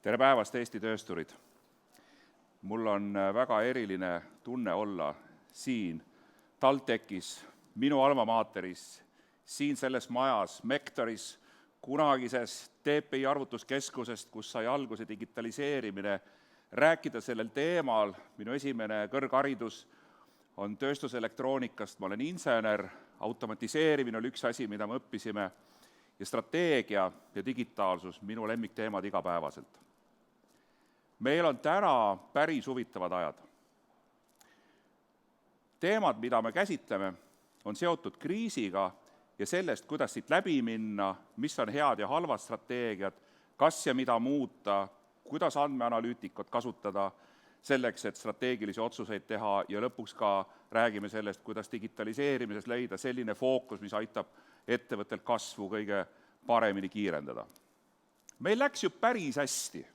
Tere päevast, Eesti töösturid! Mul on väga eriline tunne olla siin TalTechis, minu alma materis, siin selles majas, Mektoris, kunagises TPI arvutuskeskusest, kus sai alguse digitaliseerimine, rääkida sellel teemal. Minu esimene kõrgharidus on tööstuselektroonikast, ma olen insener, automatiseerimine oli üks asi, mida me õppisime, ja strateegia ja digitaalsus, minu lemmikteemad igapäevaselt. Meil on täna päris huvitavad ajad. Teemad, mida me käsitleme, on seotud kriisiga ja sellest, kuidas siit läbi minna, mis on head ja halvad strateegiad, kas ja mida muuta, kuidas andmeanalüütikot kasutada selleks, et strateegilisi otsuseid teha ja lõpuks ka räägime sellest, kuidas digitaliseerimises leida selline fookus, mis aitab ettevõttel kasvu kõige paremini kiirendada. Meil läks ju päris hästi.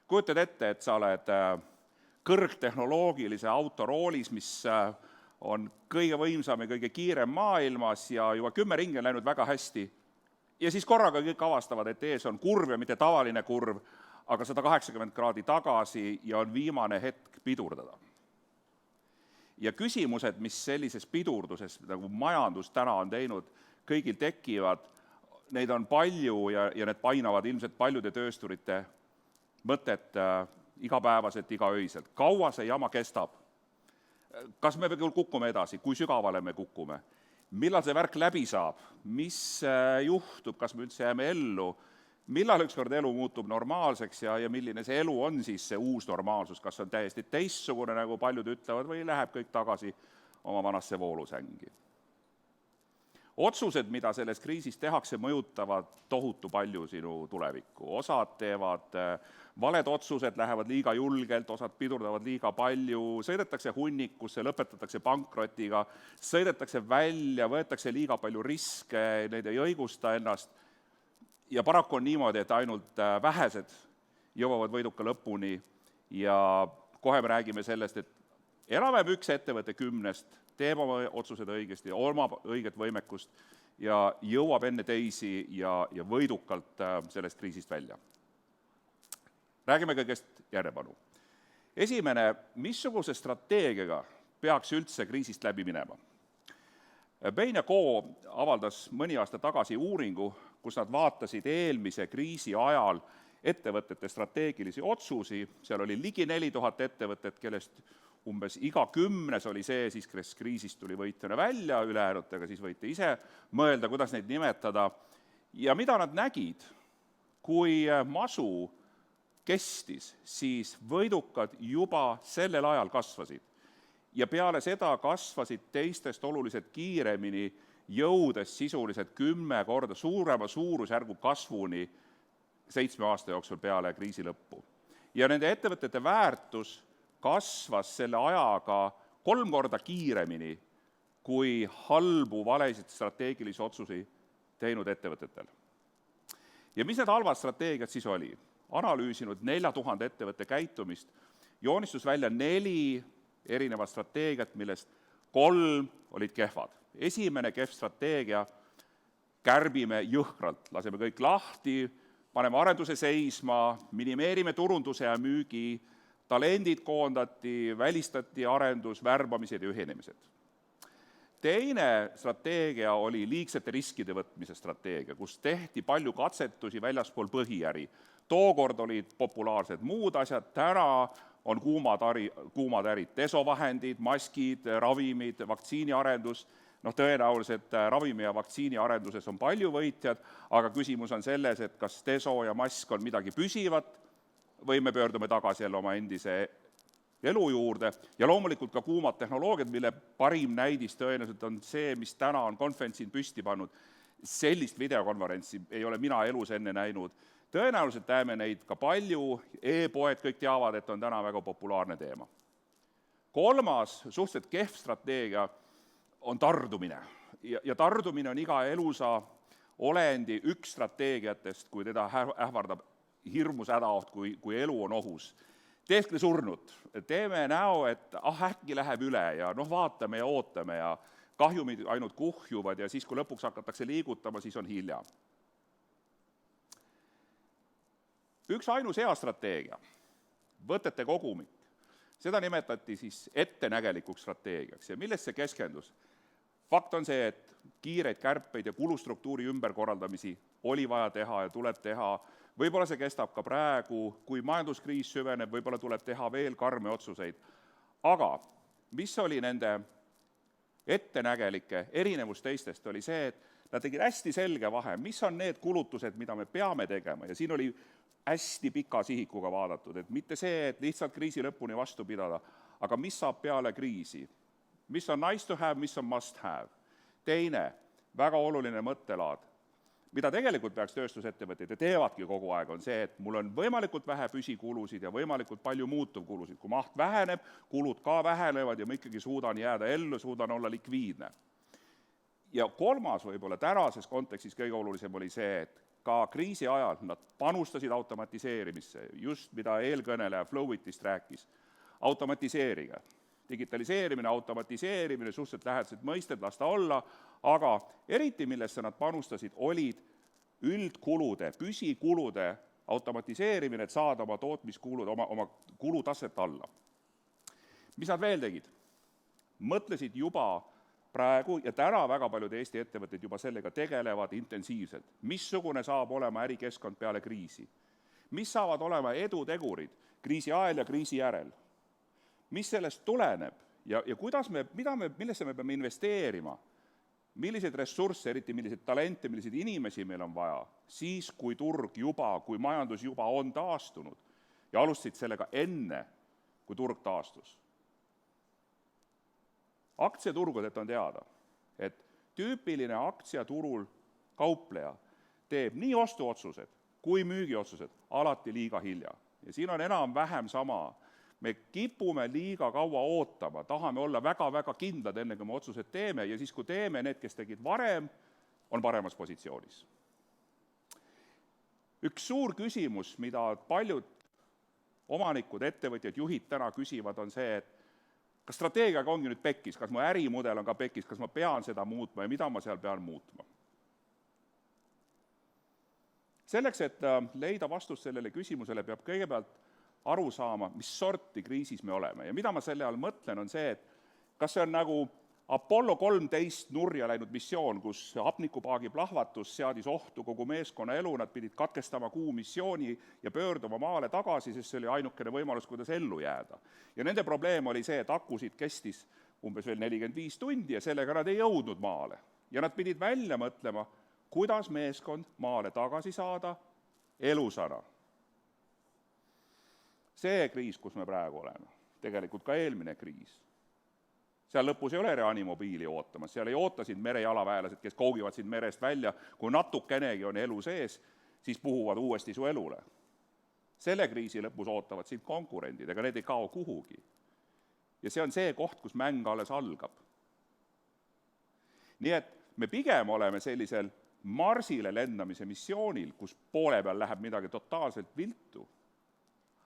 Kujutad ette, et sa oled kõrgtehnoloogilise autoroolis, mis on kõige võimsam ja kõige kiirem maailmas ja juba 10 ringi on läinud väga hästi. Ja siis korraga kõik avastavad, et ees on kurv ja mitte tavaline kurv, aga 180 kraadi tagasi ja on viimane hetk pidurdada. Ja küsimused, mis sellises pidurduses, nagu majandus täna on teinud, kõigil tekivad, neid on palju ja need painavad ilmselt paljude töösturite mõtet igapäevaselt, igaöiselt. Kaua see jama kestab? Kas me kukume edasi? Kui sügavale me kukume? Millal see värk läbi saab? Mis juhtub? Kas me üldse jääme ellu? Millal ükskord elu muutub normaalseks ja milline see elu on siis see uus normaalsus? Kas on täiesti teistsugune, nagu paljud ütlevad, või läheb kõik tagasi oma vanasse voolusängi? Otsused, mida selles kriisis tehakse, mõjutavad tohutu palju sinu tulevikku. Osad teevad valed otsused, lähevad liiga julgelt, osad pidurdavad liiga palju, sõidetakse hunnikusse, lõpetatakse pankrotiga, sõidetakse välja, võetakse liiga palju riske, neid ei õigusta ennast. Ja paraku on niimoodi, et ainult vähesed jõuavad võiduka lõpuni ja kohe me räägime sellest, et enam-vähem üks ettevõte 10 teeb oma otsused õigesti, omab õiget võimekust ja jõuab enne teisi ja võidukalt sellest kriisist välja. Räägime kõigest järjepanu. Esimene, missuguse strateegiaga peaks üldse kriisist läbi minema? Bain & Co avaldas mõni aasta tagasi uuringu, kus nad vaatasid eelmise kriisi ajal ettevõtete strateegilisi otsusi, seal oli ligi 4000 ettevõtet, kellest umbes iga 10 oli see, siis kes kriisist tuli võitjana välja, ülejäänutega siis võite ise mõelda, kuidas neid nimetada. Ja mida nad nägid, kui masu kestis, siis võidukad juba sellel ajal kasvasid. Ja peale seda kasvasid teistest oluliselt kiiremini, jõudes sisuliselt 10 korda suurema suurusjärgu kasvuni 7 aasta jooksul peale kriisi lõppu. Ja nende ettevõtete väärtus kasvas selle ajaga 3 korda kiiremini kui halbu valesid strateegilisi otsuseid teinud ettevõtetel. Ja mis need halvad strateegiad siis oli? Analüüsinud 4000 ettevõtte käitumist, joonistus välja 4 erinevat strateegiat, millest 3 olid kehvad. Esimene kehv strateegia, kärbime jõhkralt, laseme kõik lahti, paneme arenduse seisma, minimeerime turunduse ja müügi, talendid koondati, välistati arendus, värbamised ja ühinemised. Teine strateegia oli liigsete riskide võtmise strateegia, kus tehti palju katsetusi väljaspool põhiäri. Tookord olid populaarsed muud asjad, täna on kuumad ärid, desovahendid, maskid, ravimid, vaktsiiniarendus. Tõenäoliselt ravimi ja vaktsiini arenduses on palju võitjad, aga küsimus on selles, et kas deso ja mask on midagi püsivat või me pöördume tagasi jälle oma endise elu juurde. Ja loomulikult ka kuumad tehnoloogiad, mille parim näidis tõenäoliselt on see, mis täna on konverentsil püsti pannud. Sellist videokonverentsi ei ole mina elus enne näinud. Tõenäoliselt näeme neid ka palju, e-poed kõik teavad, et on täna väga populaarne teema. Kolmas suhteliselt kehv strateegia on tardumine. Ja tardumine on iga elusa olendi üks strateegiatest, kui teda ähvardab hirmus hädaoht, kui elu on ohus. Tehke surnud, teeme näo, et äkki läheb üle ja vaatame ja ootame ja kahjumid ainult kuhjuvad ja siis, kui lõpuks hakatakse liigutama, siis on hilja. Üks ainus hea strateegia, võtete kogumik, seda nimetati siis ettenägelikuks strateegiaks ja millest see keskendus? Fakt on see, et kiireid kärpeid ja kulustruktuuri ümberkorraldamisi oli vaja teha ja tuleb teha. Võib-olla see kestab ka praegu, kui majanduskriis süveneb, võib-olla tuleb teha veel karme otsuseid. Aga mis oli nende ettenägelike erinevus teistest, oli see, et nad tegid hästi selge vahe, mis on need kulutused, mida me peame tegema ja siin oli hästi pika sihikuga vaadatud, et mitte see, et lihtsalt kriisi lõpuni vastu pidada, aga mis saab peale kriisi, mis on nice to have, mis on must have. Teine, väga oluline mõttelaad, mida tegelikult peaks tööstusettevõtted ja teevadki kogu aeg, on see, et mul on võimalikult vähe püsikulusid ja võimalikult palju muutuvkulusid. Kui maht väheneb, kulud ka vähenevad ja ma ikkagi suudan jääda ellu, suudan olla likviidne. Ja kolmas võib-olla tänases kontekstis kõige olulisem oli see, et ka kriisi ajal nad panustasid automatiseerimisse, just mida eelkõneleja Flowitist rääkis. Automatiseerige. Digitaliseerimine, automatiseerimine, suhteliselt lähedased mõisted, las ta olla, aga eriti millesse nad panustasid, olid üldkulude, püsikulude automatiseerimine, et saada oma tootmiskulud, oma kulutaset alla. Mis nad veel tegid? Mõtlesid juba praegu ja täna väga paljud Eesti ettevõtted juba sellega tegelevad intensiivselt. Missugune saab olema ärikeskkond peale kriisi? Mis saavad olema edutegurid kriisi ajal ja kriisi järel? Mis sellest tuleneb ja millesse me peame investeerima? Milliseid ressursse, eriti milliseid talente, milliseid inimesi meil on vaja, siis kui turg juba, kui majandus juba on taastunud ja alustasid sellega enne, kui turg taastus. Aktsiaturgudelt on teada, et tüüpiline aktsiaturul kaupleja teeb nii ostuotsused kui müügiotsused alati liiga hilja. Ja siin on enam-vähem sama. Me kipume liiga kaua ootama, tahame olla väga-väga kindlad enne, kui me otsused teeme ja siis, kui teeme, need, kes tegid varem, on paremas positsioonis. Üks suur küsimus, mida paljud omanikud, ettevõtjad, juhid täna küsivad, on see, et kas strateegiaga ongi nüüd pekkis, kas mu ärimudel on ka pekkis, kas ma pean seda muutma ja mida ma seal pean muutma? Selleks, et leida vastust sellele küsimusele, peab kõigepealt aru saama, mis sorti kriisis me oleme. Ja mida ma selle all mõtlen, on see, et kas see on nagu Apollo 13 nurja läinud missioon, kus hapnikupaagi plahvatus seadis ohtu kogu meeskonna elu, nad pidid katkestama kuu missiooni ja pöörduma maale tagasi, sest see oli ainukene võimalus, kuidas ellu jääda. Ja nende probleem oli see, et akusid kestis umbes veel 45 tundi ja sellega nad ei jõudnud maale. Ja nad pidid välja mõtlema, kuidas meeskond maale tagasi saada elusana. See kriis, kus me praegu oleme, tegelikult ka eelmine kriis. Seal lõpus ei ole reanimobiili ootamas, seal ei oota sind merejalaväelased, kes kougivad sind merest välja, kui natukenegi on elu sees, siis puhuvad uuesti su elule. Selle kriisi lõpus ootavad sind konkurendid, ega need ei kao kuhugi. Ja see on see koht, kus mäng alles algab. Nii et me pigem oleme sellisel Marsile lendamise missioonil, kus poole peal läheb midagi totaalselt viltu,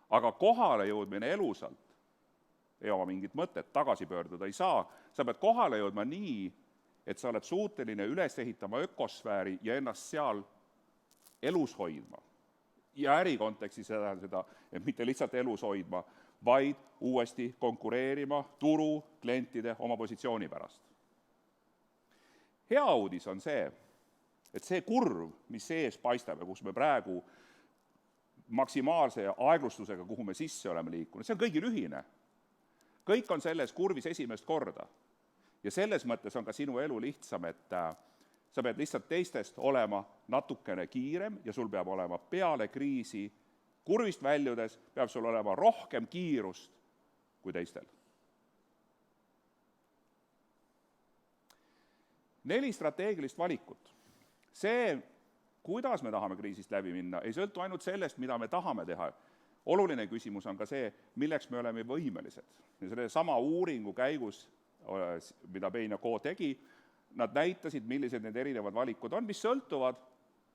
aga kohale jõudmine elusalt ei oma mingit mõtet, tagasi pöörduda ei saa. Sa pead kohale jõudma nii, et sa oled suuteline üles ehitama ökosfääri ja ennast seal elus hoidma. Ja ärikontekstis seda, et mitte lihtsalt elus hoidma, vaid uuesti konkureerima turu, klientide, oma positsiooni pärast. Hea uudis on see, et see kurv, mis sees paistab ja kus me praegu maksimaalse aeglustusega, kuhu me sisse oleme liikunud, see on kõigil ühine. Kõik on selles kurvis esimest korda. Ja selles mõttes on ka sinu elu lihtsam, et sa pead lihtsalt teistest olema natukene kiirem ja sul peab olema peale kriisi kurvist väljudes, peab sul olema rohkem kiirust kui teistel. 4 strateegilist valikut. See, kuidas me tahame kriisist läbi minna, ei sõltu ainult sellest, mida me tahame teha. Oluline küsimus on ka see, milleks me oleme võimelised. Ja selle sama uuringu käigus, mida Bain & Co tegi, nad näitasid, millised need erinevad valikud on, mis sõltuvad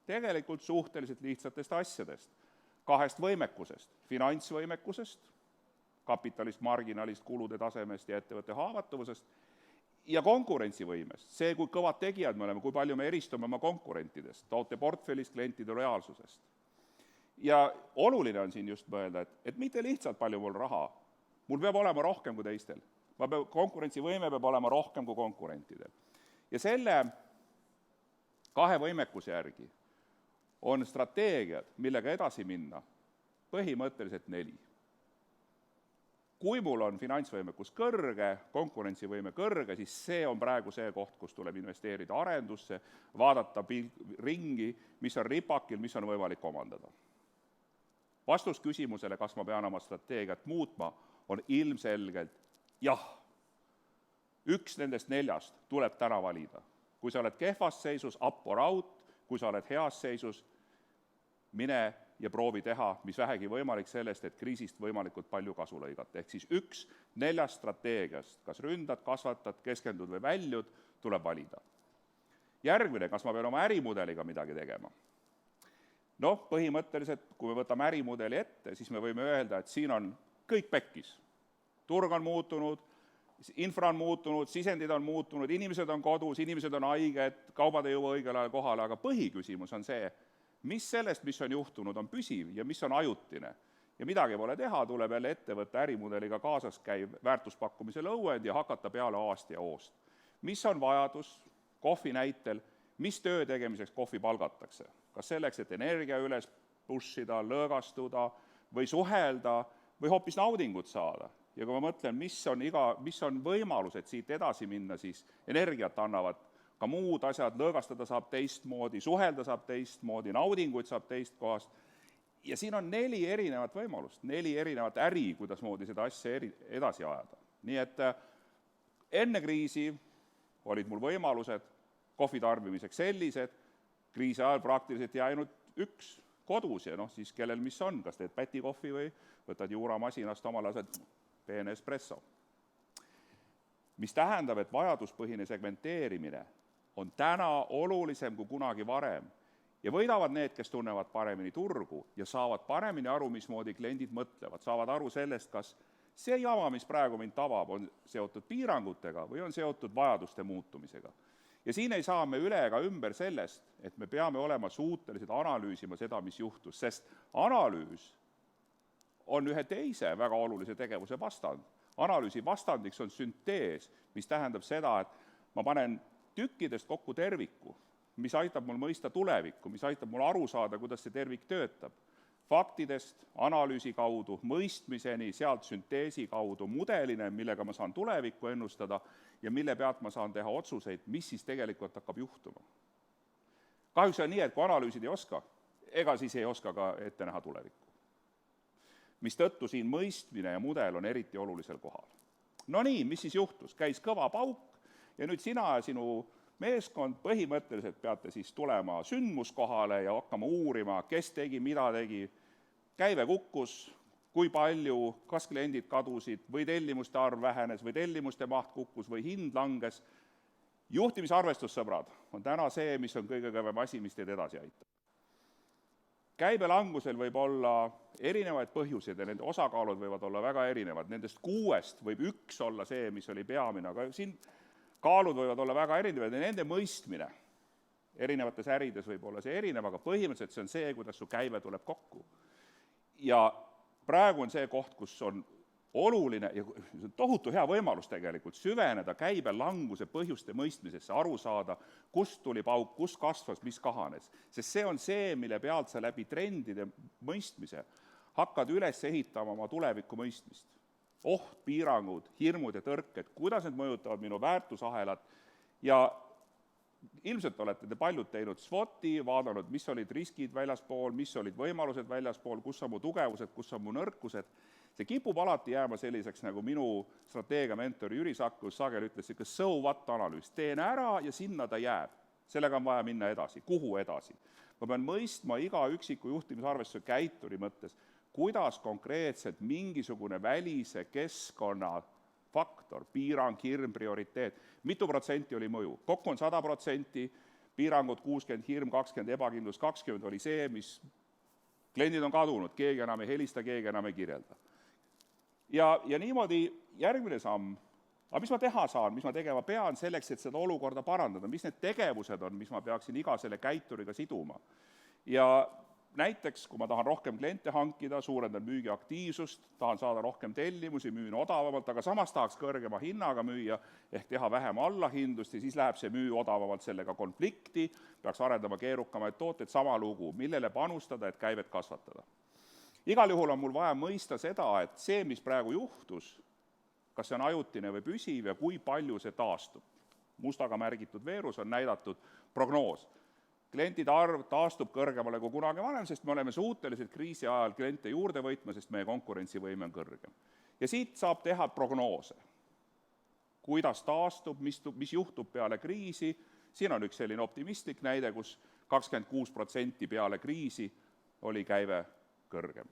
tegelikult suhteliselt lihtsatest asjadest. 2 võimekusest, finantsvõimekusest, kapitalist, marginalist, kulude tasemest ja ettevõtte haavatavusest ja konkurentsivõimest. See, kui kõvad tegijad me oleme, kui palju me eristume oma konkurentidest, toote portfellist, klientide lojaalsusest. Ja oluline on siin just mõelda, et mitte lihtsalt palju mul raha, mul peab olema rohkem kui teistel. Konkurentsivõime peab olema rohkem kui konkurentidel. Ja selle kahe võimekuse järgi on strateegiad, millega edasi minna, põhimõtteliselt 4. Kui mul on finantsvõimekus kõrge, konkurentsivõime kõrge, siis see on praegu see koht, kus tuleb investeerida arendusse, vaadata ringi, mis on ripakil, mis on võimalik omandada. Vastus küsimusele, kas ma pean oma strateegiat muutma, on ilmselgelt jah. Üks nendest 4 tuleb täna valida. Kui sa oled kehvas seisus, up or out, kui sa oled heas seisus, mine ja proovi teha, mis vähegi võimalik sellest, et kriisist võimalikult palju kasu lõigata. Ehk siis 1 4 strateegiast, kas ründad, kasvatad, keskendud või väljud, tuleb valida. Järgmine, kas ma pean oma ärimudeliga midagi tegema? Põhimõtteliselt, kui me võtame ärimudeli ette, siis me võime öelda, et siin on kõik pekkis. Turg on muutunud, infra on muutunud, sisendid on muutunud, inimesed on kodus, inimesed on haiged, kaubad ei jõua õigel ajal kohale, aga põhiküsimus on see, mis sellest, mis on juhtunud, on püsiv ja mis on ajutine. Ja midagi pole teha, tuleb jälle ettevõtte ärimudeliga kaasas käiv väärtuspakkumise lõuend ja hakata peale aast ja oost. Mis on vajadus kohvi näitel, mis töö tegemiseks kohvi palgatakse? Kas selleks, et energia üles pushida, lõõgastuda või suhelda või hoopis naudingut saada? Ja kui ma mõtlen, mis on võimalused siit edasi minna, siis energiat annavad ka muud asjad, lõõgastada saab teistmoodi, suhelda saab teistmoodi, naudinguid saab teist kohast. Ja siin on 4 erinevat võimalust, 4 erinevat äri, kuidas moodi seda asja edasi ajada. Nii et enne kriisi olid mul võimalused kohvi tarbimiseks sellised, kriisi ajal praktiliselt jäi ainult 1 kodus ja siis kellel mis on, kas teed pätikohvi või võtad juuramasinast omal asjad peene espresso. Mis tähendab, et vajaduspõhine segmenteerimine on täna olulisem kui kunagi varem ja võidavad need, kes tunnevad paremini turgu ja saavad paremini aru, mismoodi kliendid mõtlevad, saavad aru sellest, kas see jama, mis praegu mind tabab, on seotud piirangutega või on seotud vajaduste muutumisega. Ja siin ei saa me üle ega ümber sellest, et me peame olema suutelised analüüsima seda, mis juhtus, sest analüüs on ühe teise väga olulise tegevuse vastand. Analüüsi vastandiks on süntees, mis tähendab seda, et ma panen tükkidest kokku terviku, mis aitab mul mõista tulevikku, mis aitab mul aru saada, kuidas see tervik töötab. Faktidest, analüüsi kaudu, mõistmiseni, sealt sünteesi kaudu, mudeline, millega ma saan tulevikku ennustada ja mille pealt ma saan teha otsuseid, mis siis tegelikult hakkab juhtuma. Kahjuks on nii, et kui analüüsid ei oska, ega siis ei oska ka ette näha tulevikku. Mistõttu siin mõistmine ja mudel on eriti olulisel kohal. No nii, mis siis juhtus? Käis kõva pauk ja nüüd sina ja sinu meeskond põhimõtteliselt peate siis tulema sündmuskohale ja hakkama uurima, kes tegi, mida tegi, käive kukkus, kui palju, kas kliendid kadusid või tellimuste arv vähenes või tellimuste maht kukkus või hind langes. Juhtimisarvestus, sõbrad, on täna see, mis on kõige kõvem asi, mis teid edasi aitab. Käibelangusel võib olla erinevaid põhjuseid ja nende osakaalud võivad olla väga erinevad. Nendest 6 võib 1 olla see, mis oli peamine, aga siin kaalud võivad olla väga erinevad ja nende mõistmine erinevates ärides võib olla see erinev, aga põhimõtteliselt see on see, kuidas su käive tuleb kokku. Ja praegu on see koht, kus on oluline ja tohutu hea võimalus tegelikult süveneda käibelanguse põhjuste mõistmisesse, aru saada, kust tuli pauk, kust kasvas, mis kahanes. Sest see on see, mille pealt sa läbi trendide mõistmise hakkad üles ehitama oma tuleviku mõistmist. Oht, piirangud, hirmud ja tõrked, kuidas need mõjutavad minu väärtusahelat ja ilmselt olete te paljud teinud SWOT-i, vaadanud, mis olid riskid väljaspool, mis olid võimalused väljaspool, kus on mu tugevused, kus on mu nõrkused. See kipub alati jääma selliseks, nagu minu strateegiamentor Jüri Sakkus sageli ütles, ikka so what analüüs. Teen ära ja sinna ta jääb. Sellega on vaja minna edasi. Kuhu edasi? Ma pean mõistma iga üksiku juhtimisarvestuse käituri mõttes, kuidas konkreetselt mingisugune välise keskkonna faktor, piirang, hirm, prioriteet, mitu protsenti oli mõju. Kokku on 100%, piirangud 60, hirm 20, ebakindlus 20 oli see, mis kliendid on kadunud, keegi enam ei helista, keegi enam ei kirjelda. Ja niimoodi järgmine samm, aga mis ma teha saan, mis ma tegema pean selleks, et seda olukorda parandada, mis need tegevused on, mis ma peaksin iga selle käituriga siduma. Ja näiteks, kui ma tahan rohkem kliente hankida, suurendan müügiaktiivsust, tahan saada rohkem tellimusi, müün odavamalt, aga samas tahaks kõrgema hinnaga müüa ehk teha vähem allahindlust ja siis läheb see müü odavamalt sellega konflikti, peaks arendama keerukamaid tooteid, sama lugu, millele panustada, et käivet kasvatada. Igal juhul on mul vaja mõista seda, et see, mis praegu juhtus, kas see on ajutine või püsiv ja kui palju see taastub. Mustaga märgitud veerus on näidatud prognoos. Klientide arv taastub kõrgemale kui kunagi varem, sest me oleme suutelised kriisi ajal kliente juurde võitma, sest meie konkurentsivõime on kõrgem. Ja siit saab teha prognoose. Kuidas taastub, mis juhtub peale kriisi, siin on üks selline optimistlik näide, kus 26% peale kriisi oli käive kõrgem.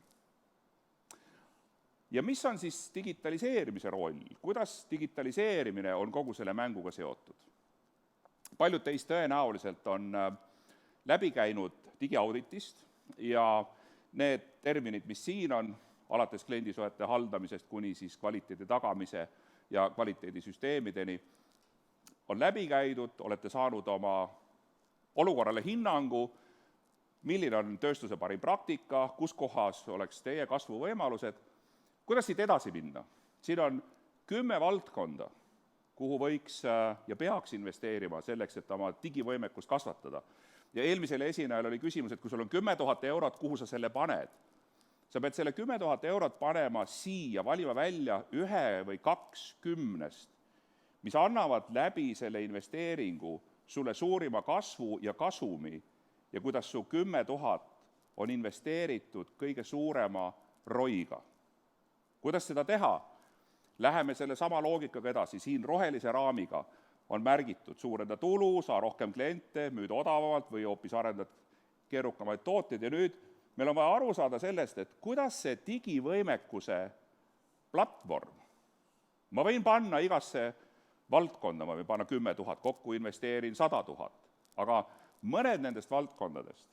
Ja mis on siis digitaliseerimise roll? Kuidas digitaliseerimine on kogu selle mänguga seotud? Paljud teist tõenäoliselt on läbi käinud digiauditist ja need terminid, mis siin on, alates kliendisuhete haldamisest kuni siis kvaliteedi tagamise ja kvaliteedisüsteemideni, on läbi käidud, olete saanud oma olukorrale hinnangu, milline on tööstuse parim praktika, kus kohas oleks teie kasvuvõimalused, kuidas siit edasi minna? Siin on 10 valdkonda, kuhu võiks ja peaks investeerima selleks, et oma digivõimekust kasvatada. Ja eelmisele esinejal oli küsimus, et kui sul on 10 000 eurot, kuhu sa selle paned? Sa pead selle 10 000 eurot panema siia, valima välja 1 või 2 10, mis annavad läbi selle investeeringu sulle suurima kasvu ja kasumi ja kuidas su 10 000 on investeeritud kõige suurema roiga. Kuidas seda teha? Läheme selle sama loogikaga edasi, siin rohelise raamiga on märgitud suurenda tulu, saa rohkem kliente, müüd odavamalt või hoopis arendad keerukamaid tooteid ja nüüd meil on vaja aru saada sellest, et kuidas see digivõimekuse platvorm, ma võin panna igasse valdkonda, ma võin panna 10 000, kokku investeerin 100 000, aga mõned nendest valdkondadest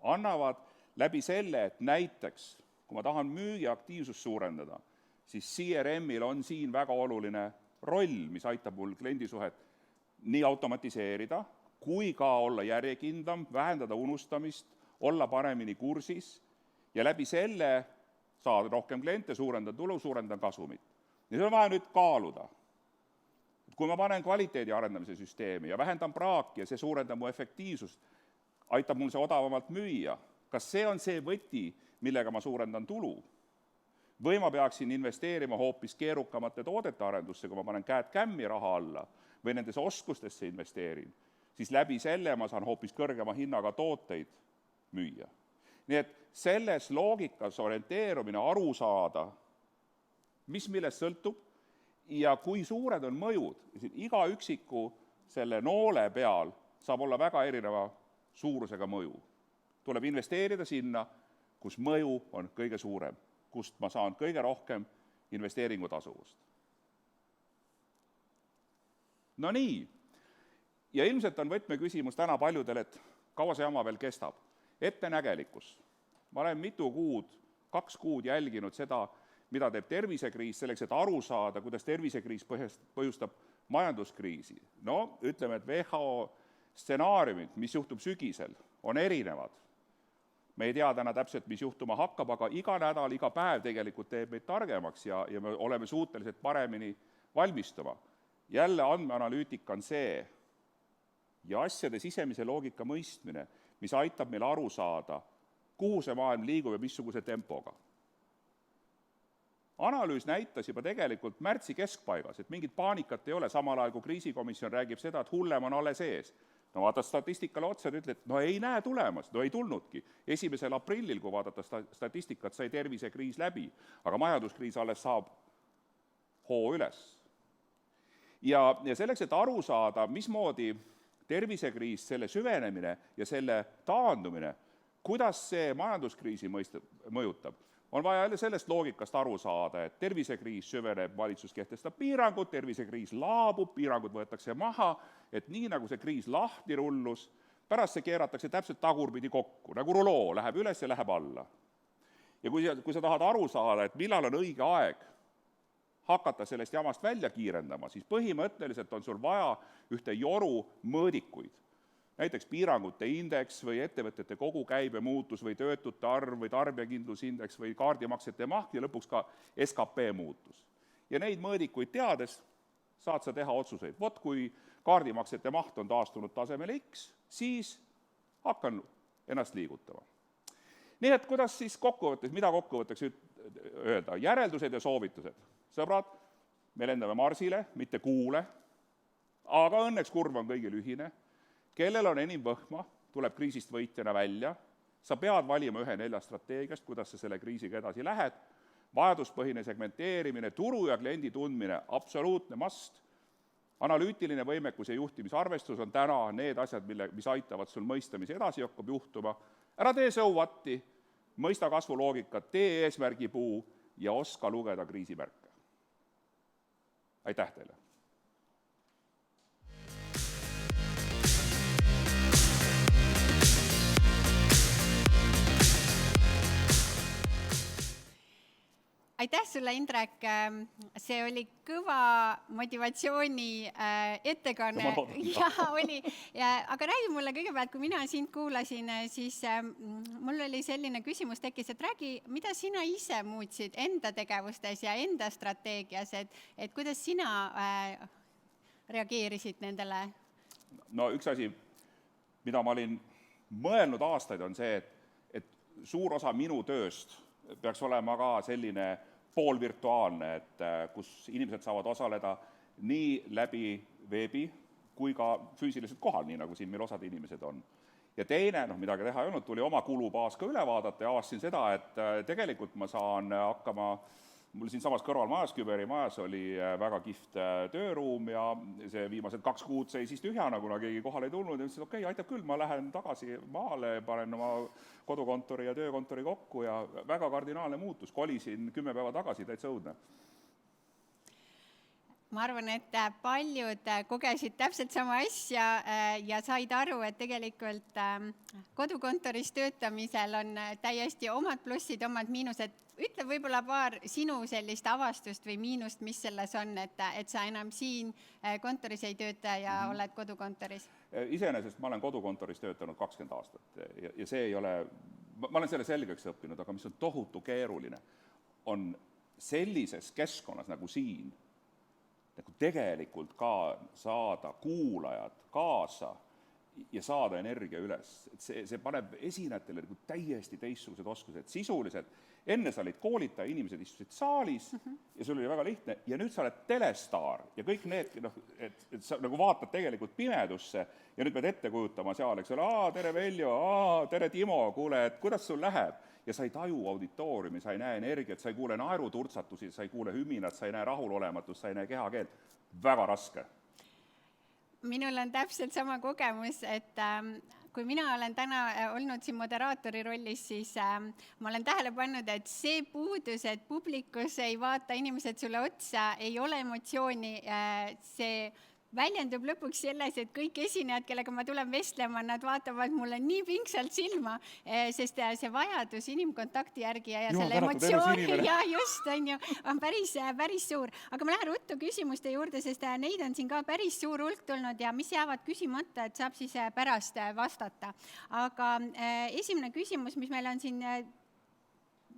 annavad läbi selle, et näiteks, kui ma tahan müügiaktiivsust suurendada, siis CRM-il on siin väga oluline roll, mis aitab mul kliendisuhet nii automatiseerida, kui ka olla järjekindlam, vähendada unustamist, olla paremini kursis ja läbi selle saada rohkem kliente, suurendan tulu, suurendan kasumit. Ja see on vaja nüüd kaaluda. Kui ma panen kvaliteedi arendamise süsteemi ja vähendan praaki ja see suurendab mu efektiivsust, aitab mul see odavamalt müüa, kas see on see võti, millega ma suurendan tulu? Või ma peaksin investeerima hoopis keerukamate toodete arendusse, kui ma panen käed kämmi raha alla või nendes oskustesse investeerin, siis läbi selle ma saan hoopis kõrgema hinnaga tooteid müüa. Nii et selles loogikas orienteerumine aru saada, mis millest sõltub ja kui suured on mõjud, iga üksiku selle noole peal saab olla väga erineva suurusega mõju. Tuleb investeerida sinna, kus mõju on kõige suurem, kust ma saan kõige rohkem investeeringutasuvust. No nii, ja ilmselt on võtmeküsimus täna paljudel, et kaua see jama veel kestab. Ettenägelikkus. Ma olen mitu kuud, 2 kuud jälginud seda, mida teeb tervisekriis selleks, et aru saada, kuidas tervisekriis põhjustab majanduskriisi. No, ütleme, et WHO stsenaariumid, mis juhtub sügisel, on erinevad. Me ei tea täna täpselt, mis juhtuma hakkab, aga iga nädal, iga päev tegelikult teeb meid targemaks ja me oleme suutelised paremini valmistuma. Jälle andmeanalüütika on see ja asjade sisemise loogika mõistmine, mis aitab meil aru saada, kuhu see maailm liigub ja missuguse tempoga. Analüüs näitas juba tegelikult märtsi keskpaigas, et mingit paanikat ei ole, samal ajal kui kriisikomisjon räägib seda, et hullem on alles ees. No vaatad statistikale otsa ja ütled, no ei näe tulemas, no ei tulnudki. 1. aprillil, kui vaadata statistikat, sai tervisekriis läbi, aga majanduskriis alles saab hoo üles. Ja selleks, et aru saada, mismoodi tervisekriis, selle süvenemine ja selle taandumine, kuidas see majanduskriisi mõjutab, on vaja jälle sellest loogikast aru saada, et tervisekriis süveneb, valitsus kehtestab piirangud, tervisekriis laabub, piirangud võetakse maha, et nii nagu see kriis lahti rullus, pärast see keeratakse täpselt tagurpidi kokku, nagu ruloo, läheb üles ja läheb alla. Ja kui sa tahad aru saada, et millal on õige aeg hakata sellest jamast välja kiirendama, siis põhimõtteliselt on sul vaja ühte joru mõõdikuid. näiteks piirangute indeks või ettevõtete kogukäibe muutus või töötute arv või tarbijakindlusindeks või kaardimaksete maht ja lõpuks ka SKP muutus. Ja neid mõõdikuid teades saad sa teha otsuseid. Vot kui kaardimaksete maht on taastunud tasemele X, siis hakkan ennast liigutama. Nii et kuidas siis kokkuvõttes, mida kokkuvõtteks öelda? Järeldused ja soovitused. Sõbrad, me lendame Marsile, mitte Kuule, aga õnneks kurv on kõigil ühine. Kellel on enim võhma, tuleb kriisist võitjana välja. Sa pead valima ühe 4 strateegiast, kuidas sa selle kriisiga edasi lähed. Vajaduspõhine segmenteerimine, turu ja kliendi tundmine, absoluutne must. Analüütiline võimekus ja juhtimisarvestus on täna need asjad, mis aitavad sul mõista, mis edasi hakkab juhtuma. Ära tee so what'i, mõista kasvuloogikat, tee eesmärgipuu ja oska lugeda kriisimärke. Aitäh teile! Aitäh sulle, Indrek, see oli kõva motivatsiooni ettekanne. Aga räägi mulle kõigepealt, kui mina sind kuulasin, siis mul oli selline küsimus tekkis, et räägi, mida sina ise muutsid enda tegevustes ja enda strateegias, et kuidas sina reageerisid nendele? No üks asi, mida ma olin mõelnud aastaid, on see, et suur osa minu tööst peaks olema ka selline poolvirtuaalne, et kus inimesed saavad osaleda nii läbi veebi kui ka füüsiliselt kohal, nii nagu siin meil osad inimesed on. Ja teine, midagi teha ei olnud, tuli oma kulubaas ka üle vaadata ja avastasin seda, et tegelikult ma saan hakkama, mul siin samas kõrval majas, Küberi majas oli väga kihvt tööruum ja see viimased 2 kuud seis tühjana, kuna keegi kohale ei tulnud ja ütlesin, okei, aitab küll, ma lähen tagasi maale, panen oma kodukontori ja töökontori kokku ja väga kardinaalne muutus, kolisin 10 päeva tagasi, täitsa õudne. Ma arvan, et paljud kogesid täpselt sama asja ja said aru, et tegelikult kodukontoris töötamisel on täiesti omad plussid, omad miinused. Ütle võib-olla paar sinu sellist avastust või miinust, mis selles on, et sa enam siin kontoris ei tööta ja oled kodukontoris? Iseenesest ma olen kodukontoris töötanud 20 aastat ja see ei ole, ma olen selle selgeks õppinud, aga mis on tohutu keeruline, on sellises keskkonnas nagu siin, nagu tegelikult ka saada kuulajad kaasa ja saada energia üles. See paneb esinejatele täiesti teistsugused oskused. Sisuliselt enne sa olid koolitaja, inimesed istusid saalis ja sul oli väga lihtne ja nüüd sa oled telestaar ja kõik need, et sa nagu vaatad tegelikult pimedusse ja nüüd pead ette kujutama seal, eks ole, tere Veljo, tere Timo, kuule, et kuidas sul läheb? Ja sa ei taju auditooriumi, sa ei näe energiat, sa ei kuule naeruturtsatusi, sa ei kuule hüminat, sa ei näe rahulolematust, sa ei näe kehakeelt. Väga raske. Minul on täpselt sama kogemus, et kui mina olen täna olnud siin moderaatori rollis, siis ma olen tähele pannud, et see puudus, et publikus ei vaata inimesed sulle otsa, ei ole emotsiooni, see väljendub lõpuks selles, et kõik esinejad, kellega ma tulen vestlema, nad vaatavad mulle nii pingsalt silma, sest see vajadus inimkontakti järgi ja selle emotsiooni ja just on päris suur. Aga ma lähen ruttu küsimuste juurde, sest neid on siin ka päris suur hulk tulnud ja mis jäävad küsimata, et saab siis pärast vastata. Aga esimene küsimus, mis meil on siin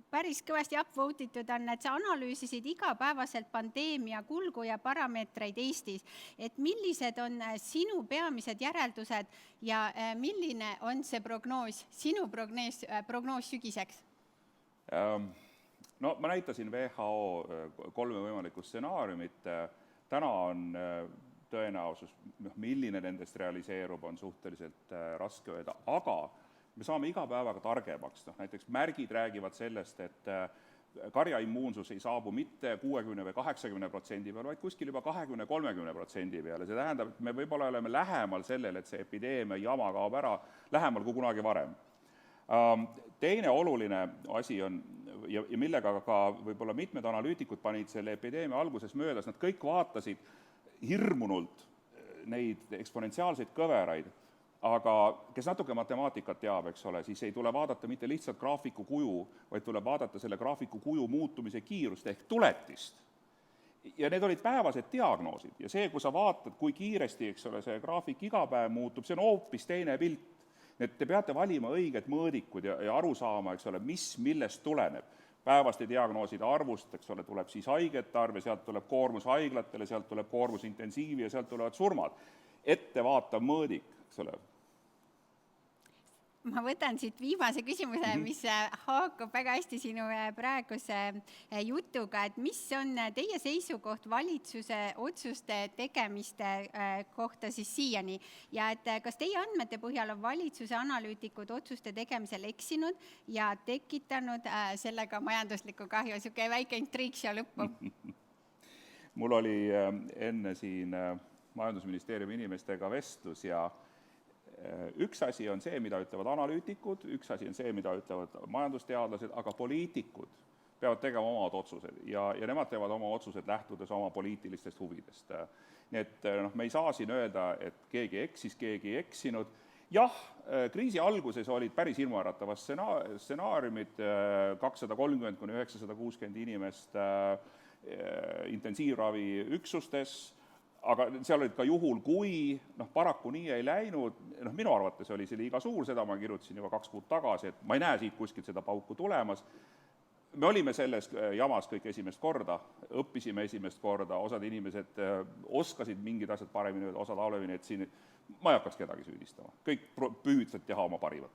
päris kõvasti upvotitud on, et sa analüüsisid igapäevaselt pandeemia kulgu ja parameetreid Eestis. Et millised on sinu peamised järeldused ja milline on see prognoos, sinu prognoos sügiseks? No ma näitasin WHO 3 võimalikku stsenaariumit. Täna on tõenäosus, milline nendest realiseerub, on suhteliselt raske öelda, aga me saame iga päevaga targemaks. Näiteks märgid räägivad sellest, et karjaimmuunsus ei saabu mitte 60 või 80% peal, vaid kuskil juba 20-30% peale. See tähendab, et me võib-olla oleme lähemal sellele, et see epideemia jama kaob ära, lähemal kui kunagi varem. Teine oluline asi on, ja millega ka võib-olla mitmed analüütikud panid selle epideemia alguses möödas, nad kõik vaatasid hirmunult neid eksponentsiaalseid kõveraid, aga kes natuke matemaatikat teab, eks ole, siis ei tule vaadata mitte lihtsalt graafiku kuju, vaid tuleb vaadata selle graafiku kuju muutumise kiirust ehk tuletist. ja need olid päevased diagnoosid ja see, kui sa vaatad, kui kiiresti, eks ole, see graafik iga päev muutub, see on hoopis teine pilt. Nii et te peate valima õiged mõõdikud ja aru saama, eks ole, millest tuleneb. Päevaste diagnooside arvust, eks ole, tuleb siis haigete arv ja sealt tuleb koormus haiglatele, sealt tuleb koormus intensiivi ja sealt tulevad surmad. Ettevaatav mõõdik, eks ole. Ma võtan siit viimase küsimuse, mis haakub väga hästi sinu praeguse jutuga, et mis on teie seisukoht valitsuse otsuste tegemiste kohta siis siiani ja et kas teie andmete põhjal on valitsuse analüütikud otsuste tegemisel eksinud ja tekitanud sellega majanduslikku kahju? Niisugune väike intriig siia lõppu. Mul oli enne siin majandusministeeriumi inimestega vestlus ja üks asi on see, mida ütlevad analüütikud, üks asi on see, mida ütlevad majandusteadlased, aga poliitikud peavad tegema omad otsused ja nemad teevad oma otsused lähtudes oma poliitilistest huvidest. Nii et me ei saa siin öelda, et keegi eksis, keegi ei eksinud. Jah, kriisi alguses olid päris ilmaäratavad stsenaariumid, 230–960 inimest intensiivravi üksustes, aga seal olid ka juhul, kui paraku nii ei läinud, minu arvates oli see liiga suur, seda ma kirjutasin juba 2 kuud tagasi, et ma ei näe siit kuskilt seda pauku tulemas. Me olime selles jamas kõik esimest korda, õppisime esimest korda, osad inimesed oskasid mingid asjad paremini, osad halvemini, et siin ma ei hakkaks kedagi süüdistama. Kõik püüdsid teha oma parimat.